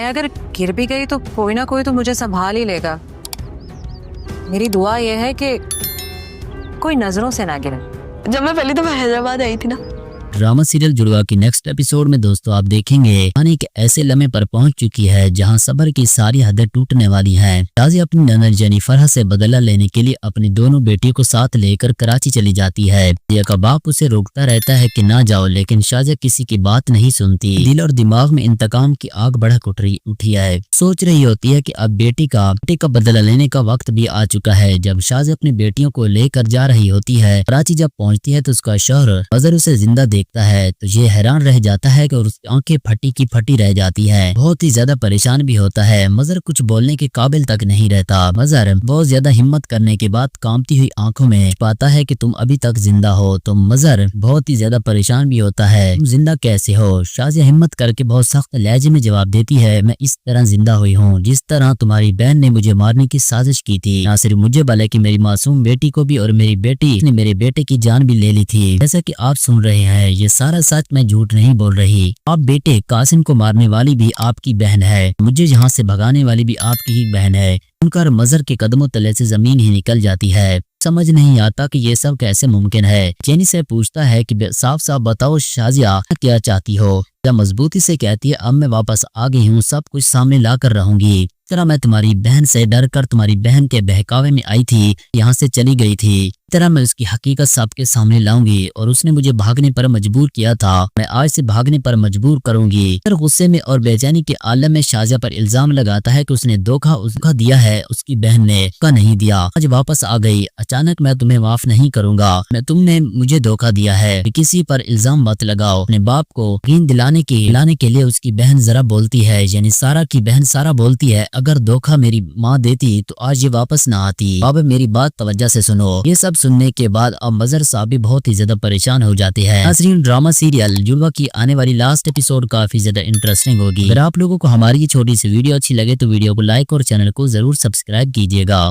اگر گر بھی گئی تو کوئی نہ کوئی تو مجھے سنبھال ہی لے گا. میری دعا یہ ہے کہ کوئی نظروں سے نہ گرے. جب میں پہلی دفعہ حیدرآباد آئی تھی نا. ڈرامہ سیریل جڑوا کی نیکسٹ ایپیسوڈ میں دوستوں آپ دیکھیں گے کہانی ایک ایسے لمحے پر پہنچ چکی ہے جہاں صبر کی ساری حدیں ٹوٹنے والی ہیں. شازیہ اپنی ننر جینیفر سے بدلہ لینے کے لیے اپنی دونوں بیٹیوں کو ساتھ لے کر کراچی چلی جاتی ہے. شازیہ کا باپ اسے روکتا رہتا ہے کہ نہ جاؤ، لیکن شازیہ کسی کی بات نہیں سنتی. دل اور دماغ میں انتقام کی آگ بھڑک اٹھی ہے. سوچ رہی ہوتی ہے کہ اب بیٹی کا بدلہ لینے کا وقت بھی آ چکا ہے. جب شازیہ اپنی بیٹیوں کو لے کر جا رہی ہوتی ہے کراچی جب پہنچتی ہے تو اس کا شوہر مظہر اسے زندہ دیکھتا ہے تو یہ حیران رہ جاتا ہے کہ اس کی آنکھیں پھٹی کی پھٹی رہ جاتی ہے. بہت ہی زیادہ پریشان بھی ہوتا ہے. مظہر کچھ بولنے کے قابل تک نہیں رہتا. مظہر بہت زیادہ ہمت کرنے کے بعد کانپتی ہوئی آنکھوں میں پاتا ہے کہ تم ابھی تک زندہ ہو. تو مظہر بہت ہی زیادہ پریشان بھی ہوتا ہے. تم زندہ کیسے ہو؟ شازیہ ہمت کر کے بہت سخت لہجے میں جواب دیتی ہے میں اس طرح زندہ ہوئی ہوں جس طرح تمہاری بہن نے مجھے مارنے کی سازش کی تھی. نہ صرف مجھے بلکہ میری معصوم بیٹی کو بھی، اور میری بیٹی نے میرے بیٹے کی جان بھی لے لی تھی. جیسا کہ آپ سن رہے ہیں یہ سارا سچ، میں جھوٹ نہیں بول رہی. آپ بیٹے قاسم کو مارنے والی بھی آپ کی بہن ہے، مجھے یہاں سے بھگانے والی بھی آپ کی ہی بہن ہے. ان کا مظہر کے قدموں تلے سے زمین ہی نکل جاتی ہے. سمجھ نہیں آتا کہ یہ سب کیسے ممکن ہے. چینی سے پوچھتا ہے کہ صاف صاف بتاؤ شازیہ کیا چاہتی ہو؟ یا مضبوطی سے کہتی ہے اب میں واپس آ گئی ہوں، سب کچھ سامنے لا کر رہوں گی. اس طرح میں تمہاری بہن سے ڈر کر تمہاری بہن کے بہکاوے میں آئی تھی، یہاں سے چلی گئی تھی. اس طرح میں اس کی حقیقت سب کے سامنے لاؤں گی، اور اس نے مجھے بھاگنے پر مجبور کیا تھا، میں آج سے بھاگنے پر مجبور کروں گی. پھر غصے میں اور بے چینی کے عالم میں شازیہ پر الزام لگاتا ہے کہ اس نے دھوکہ دیا ہے، اس کی بہن نے دھوکہ نہیں دیا. آج واپس آ گئی، اچانک میں تمہیں معاف نہیں کروں گا. تم نے مجھے دھوکہ دیا ہے، کسی پر الزام مت لگاؤ. اپنے باپ کو یقین دلانے کے لیے اس کی بہن ذرا بولتی ہے، یعنی سارا کی بہن سارا بولتی ہے اگر دھوکہ میری ماں دیتی تو آج یہ واپس نہ آتی. بابا میری بات توجہ سے سنو. یہ سب سننے کے بعد اب مظہر صاحب بھی بہت ہی زیادہ پریشان ہو جاتے ہیں. ناظرین ڈرامہ سیریل جڑوا کی آنے والی لاسٹ ایپیسوڈ کافی زیادہ انٹرسٹنگ ہوگی. اگر آپ لوگوں کو ہماری یہ چھوٹی سی ویڈیو اچھی لگے تو ویڈیو کو لائک اور چینل کو ضرور سبسکرائب کیجیے گا.